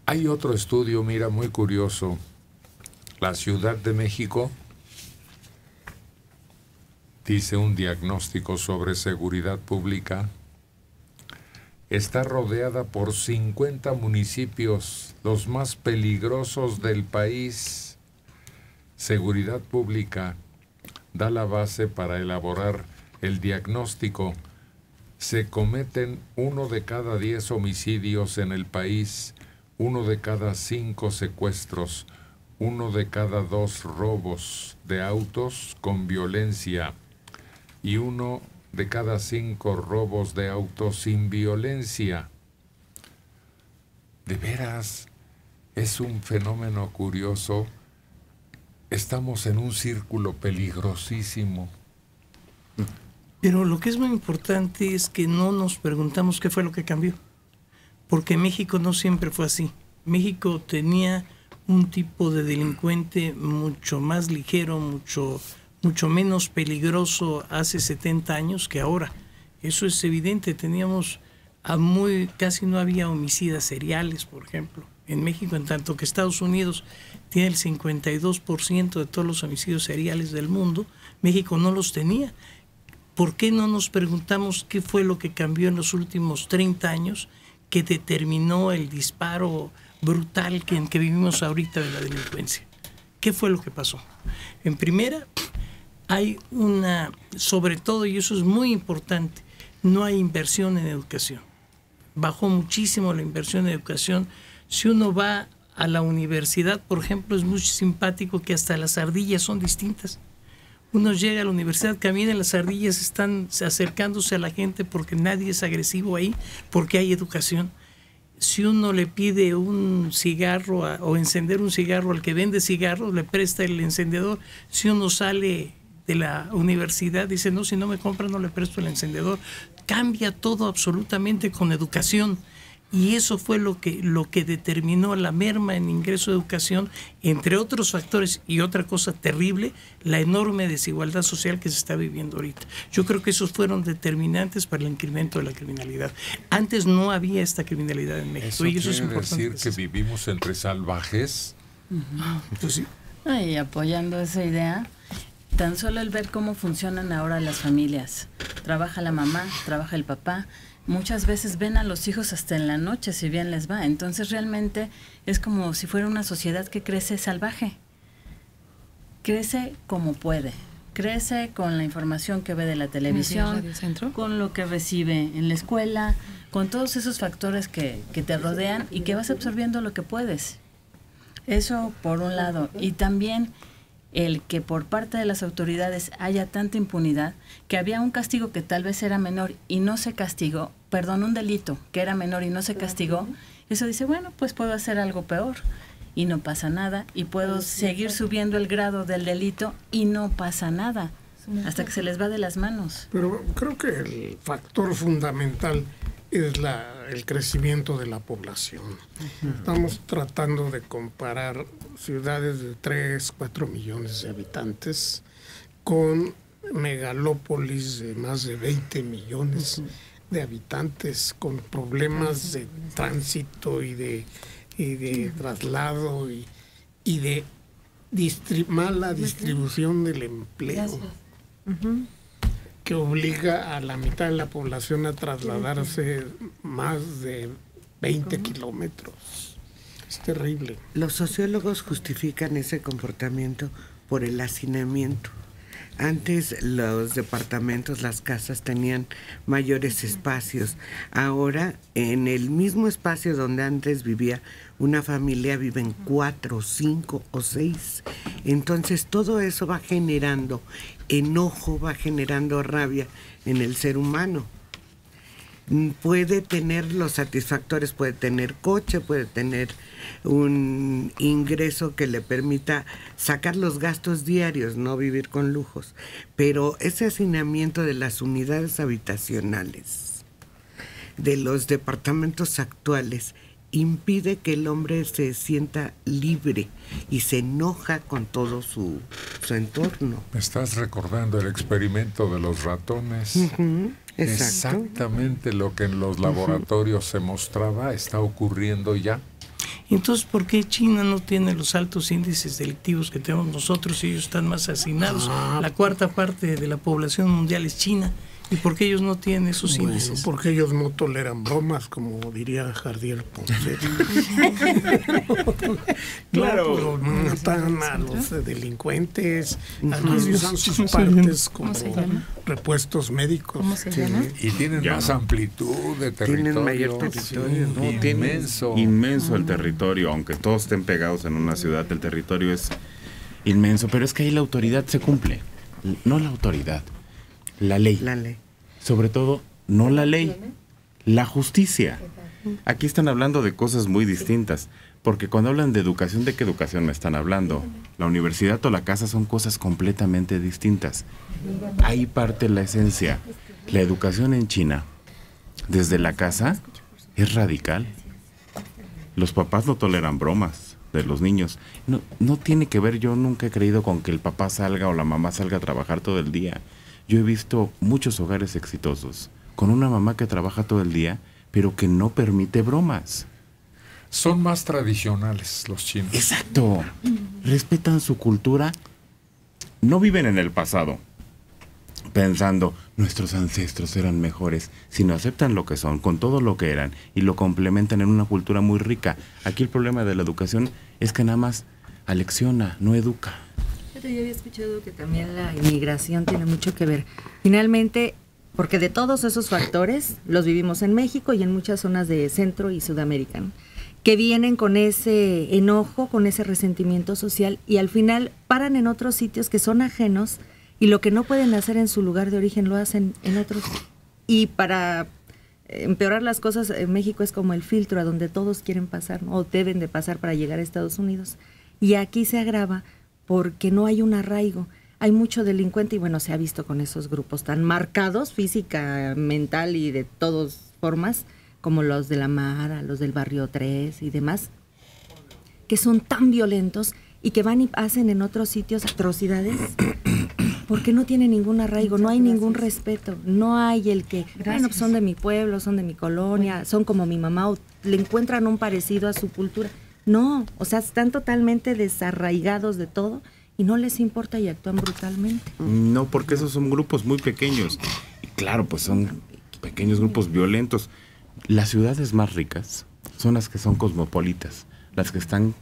Hay otro estudio, mira, muy curioso. La Ciudad de México dice un diagnóstico sobre seguridad pública. Está rodeada por 50 municipios, los más peligrosos del país. Seguridad pública da la base para elaborar el diagnóstico. Se cometen 1 de cada 10 homicidios en el país, 1 de cada 5 secuestros, 1 de cada 2 robos de autos con violencia y 1 de cada 5 robos de autos sin violencia. De veras, es un fenómeno curioso. Estamos en un círculo peligrosísimo. Pero lo que es muy importante es que no nos preguntamos qué fue lo que cambió. Porque México no siempre fue así. México tenía un tipo de delincuente mucho más ligero, mucho menos peligroso hace 70 años que ahora. Eso es evidente. Teníamos casi no había homicidas seriales, por ejemplo, en México, en tanto que Estados Unidos tiene el 52% de todos los homicidios seriales del mundo. México no los tenía. ¿Por qué no nos preguntamos qué fue lo que cambió en los últimos 30 años que determinó el disparo brutal que vivimos ahorita de la delincuencia? ¿Qué fue lo que pasó? En primera, hay sobre todo, y eso es muy importante, no hay inversión en educación. Bajó muchísimo la inversión en educación. Si uno va a la universidad, por ejemplo, es muy simpático que hasta las ardillas son distintas. Uno llega a la universidad, camina, las ardillas están acercándose a la gente porque nadie es agresivo ahí, porque hay educación. Si uno le pide un cigarro o encender un cigarro al que vende cigarros, le presta el encendedor. Si uno sale de la universidad, dice, no, si no me compra no le presto el encendedor. Cambia todo absolutamente con educación. Y eso fue lo que determinó la merma en ingreso de educación, entre otros factores, y otra cosa terrible, la enorme desigualdad social que se está viviendo ahorita. Yo creo que esos fueron determinantes para el incremento de la criminalidad. Antes no había esta criminalidad en México. ¿Eso y eso es quiere importante decir que vivimos entre salvajes? Pues sí. Y apoyando esa idea, tan solo el ver cómo funcionan ahora las familias. Trabaja la mamá, trabaja el papá. Muchas veces ven a los hijos hasta en la noche, si bien les va. Entonces realmente es como si fuera una sociedad que crece salvaje. Crece como puede. Crece con la información que ve de la televisión, con lo que recibe en la escuela, con todos esos factores que te rodean y que vas absorbiendo lo que puedes. Eso por un lado. Y también el que por parte de las autoridades haya tanta impunidad, que había un castigo que tal vez era menor y no se castigó, un delito que era menor y no se castigó, eso dice, bueno, pues puedo hacer algo peor y no pasa nada, y puedo seguir subiendo el grado del delito y no pasa nada, hasta que se les va de las manos. Pero creo que el factor fundamental es el crecimiento de la población. Estamos tratando de comparar ciudades de 3, 4 millones de habitantes con megalópolis de más de 20 millones de habitantes, con problemas de tránsito y de traslado y de mala distribución del empleo, que obliga a la mitad de la población a trasladarse más de 20 kilómetros. Es terrible. Los sociólogos justifican ese comportamiento por el hacinamiento. Antes los departamentos, las casas tenían mayores espacios. Ahora, en el mismo espacio donde antes vivía una familia, viven 4, 5 o 6. Entonces todo eso va generando enojo, va generando rabia en el ser humano. Puede tener los satisfactores, puede tener coche, puede tener un ingreso que le permita sacar los gastos diarios, no vivir con lujos. Pero ese hacinamiento de las unidades habitacionales, de los departamentos actuales, impide que el hombre se sienta libre y se enoja con todo su entorno. Me estás recordando el experimento de los ratones. Exactamente lo que en los laboratorios se mostraba está ocurriendo ya. Entonces, ¿por qué China no tiene los altos índices delictivos que tenemos nosotros y ellos están más hacinados? La cuarta parte de la población mundial es China. ¿Y por qué ellos no tienen esos índices? Porque ellos no toleran bromas, como diría Jardiel Ponce. Claro. No, matan a los delincuentes, además usan sus partes como repuestos médicos. ¿Cómo se llama? Y tienen más amplitud de territorio. Tienen mayor territorio. Sí, inmenso. Inmenso el territorio, aunque todos estén pegados en una ciudad, el territorio es inmenso, pero es que ahí la autoridad se cumple. No la autoridad, la ley. La ley. Sobre todo, no la ley, la justicia. Aquí están hablando de cosas muy distintas, porque cuando hablan de educación, ¿de qué educación me están hablando? La universidad o la casa son cosas completamente distintas. Ahí parte la esencia. La educación en China, desde la casa, es radical. Los papás no toleran bromas de los niños. No tiene que ver, yo nunca he creído con que el papá salga o la mamá salga a trabajar todo el día. Yo he visto muchos hogares exitosos con una mamá que trabaja todo el día, pero que no permite bromas. Son más tradicionales los chinos. Exacto. Respetan su cultura. No viven en el pasado, pensando, nuestros ancestros eran mejores, sino aceptan lo que son, con todo lo que eran, y lo complementan en una cultura muy rica. Aquí el problema de la educación es que nada más alecciona, no educa. Yo había escuchado que también la inmigración tiene mucho que ver. Finalmente, porque de todos esos factores los vivimos en México y en muchas zonas de Centro y Sudamérica, ¿no? Que vienen con ese enojo, con ese resentimiento social y al final paran en otros sitios que son ajenos y lo que no pueden hacer en su lugar de origen lo hacen en otros. Y para empeorar las cosas, México es como el filtro a donde todos quieren pasar, ¿no? O deben de pasar para llegar a Estados Unidos. Y aquí se agrava porque no hay un arraigo. Hay mucho delincuente y bueno, se ha visto con esos grupos tan marcados, física, mental y de todas formas, como los de la Mara, los del Barrio 3 y demás, que son tan violentos y que van y hacen en otros sitios atrocidades porque no tienen ningún arraigo, no hay ningún respeto, no hay el que, bueno, pues son de mi pueblo, son de mi colonia, son como mi mamá, o le encuentran un parecido a su cultura. No, o sea, están totalmente desarraigados de todo y no les importa y actúan brutalmente. No, porque esos son grupos muy pequeños. Y claro, pues son pequeños grupos violentos. Las ciudades más ricas son las que son cosmopolitas, las que están,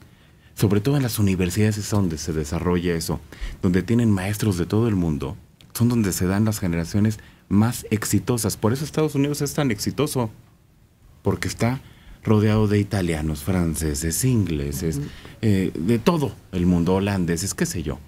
sobre todo en las universidades es donde se desarrolla eso, donde tienen maestros de todo el mundo, son donde se dan las generaciones más exitosas. Por eso Estados Unidos es tan exitoso, porque está rodeado de italianos, franceses, ingleses, de todo el mundo, holandeses, qué sé yo.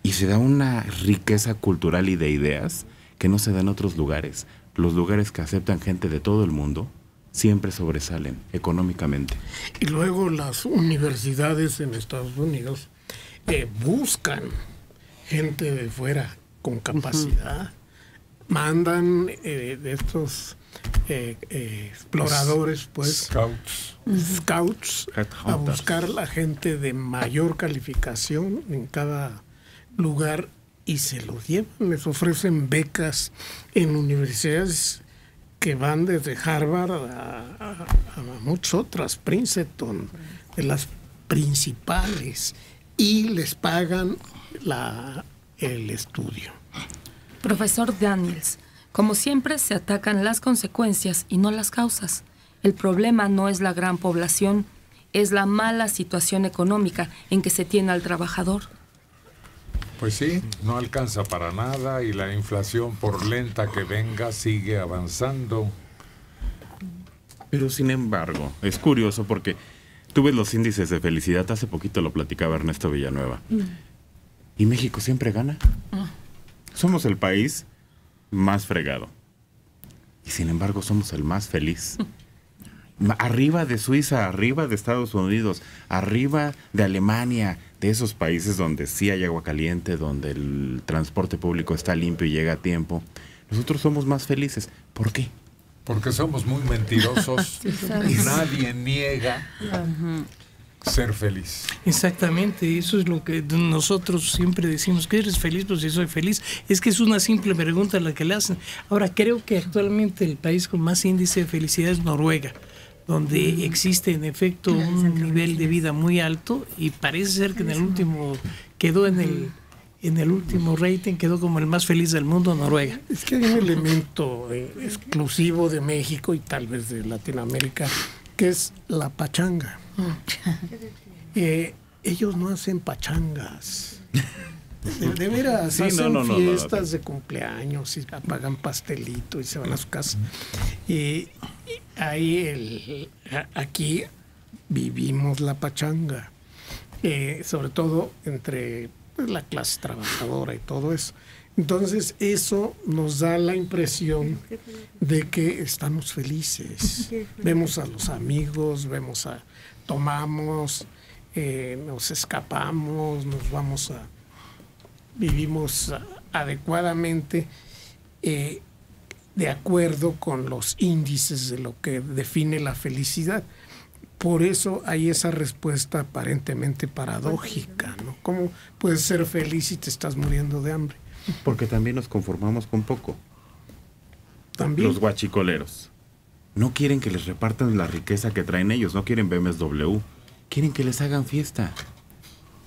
Y se da una riqueza cultural y de ideas que no se da en otros lugares. Los lugares que aceptan gente de todo el mundo siempre sobresalen económicamente. Y luego las universidades en Estados Unidos buscan gente de fuera con capacidad. Mandan de estos exploradores, pues, scouts a buscar la gente de mayor calificación en cada lugar y se los llevan, les ofrecen becas en universidades que van desde Harvard a muchas otras, Princeton, de las principales, y les pagan el estudio. Profesor Daniels, como siempre se atacan las consecuencias y no las causas. El problema no es la gran población, es la mala situación económica en que se tiene al trabajador. Pues sí, no alcanza para nada y la inflación, por lenta que venga, sigue avanzando. Pero sin embargo, es curioso porque tú ves los índices de felicidad, hace poquito lo platicaba Ernesto Villanueva, y México siempre gana. Somos el país más fregado y sin embargo somos el más feliz. Arriba de Suiza, arriba de Estados Unidos, arriba de Alemania, de esos países donde sí hay agua caliente, donde el transporte público está limpio y llega a tiempo. Nosotros somos más felices. ¿Por qué? Porque somos muy mentirosos y nadie niega ser feliz. Exactamente, eso es lo que nosotros siempre decimos, que eres feliz, pues si soy feliz. Es que es una simple pregunta la que le hacen. Ahora, creo que actualmente el país con más índice de felicidad es Noruega, donde existe en efecto un nivel de vida muy alto, y parece ser que en el último quedó en el último rating, quedó como el más feliz del mundo, Noruega. Es que hay un elemento exclusivo de México y tal vez de Latinoamérica, que es la pachanga. Ellos no hacen pachangas. De veras, Sí, hacen fiestas de cumpleaños y apagan pastelito y se van a su casa. Y aquí vivimos la pachanga, sobre todo entre la clase trabajadora y todo eso. Entonces eso nos da la impresión de que estamos felices. Vemos a los amigos, tomamos, nos escapamos, nos vamos vivimos adecuadamente de acuerdo con los índices de lo que define la felicidad. Por eso hay esa respuesta aparentemente paradójica, ¿no? ¿Cómo puedes ser feliz si te estás muriendo de hambre? Porque también nos conformamos con poco. También. Los guachicoleros no quieren que les repartan la riqueza que traen ellos, no quieren BMW, quieren que les hagan fiesta.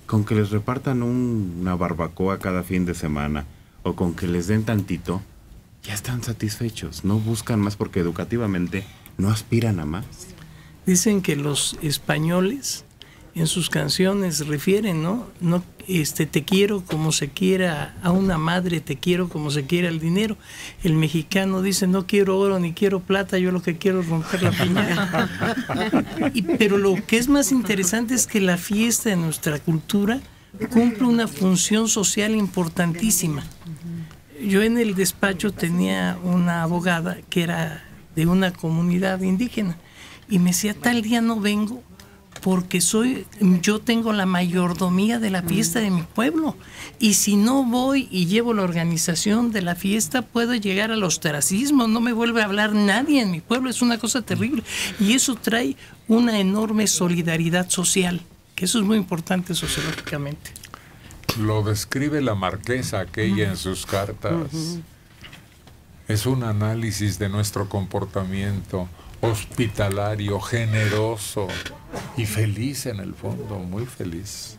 Con que les repartan una barbacoa cada fin de semana o con que les den tantito, ya están satisfechos. No buscan más porque educativamente no aspiran a más. Dicen que los españoles en sus canciones refieren, ¿no? Te quiero como se quiera a una madre, te quiero como se quiera el dinero. El mexicano dice, no quiero oro ni quiero plata, yo lo que quiero es romper la piñata. Pero lo que es más interesante es que la fiesta en nuestra cultura cumple una función social importantísima. Yo en el despacho tenía una abogada que era de una comunidad indígena y me decía, tal día no vengo porque yo tengo la mayordomía de la fiesta de mi pueblo, y si no voy y llevo la organización de la fiesta puedo llegar al ostracismo, no me vuelve a hablar nadie en mi pueblo, es una cosa terrible, y eso trae una enorme solidaridad social, que eso es muy importante sociológicamente. Lo describe la marquesa aquella en sus cartas. Es un análisis de nuestro comportamiento hospitalario, generoso y feliz en el fondo, muy feliz.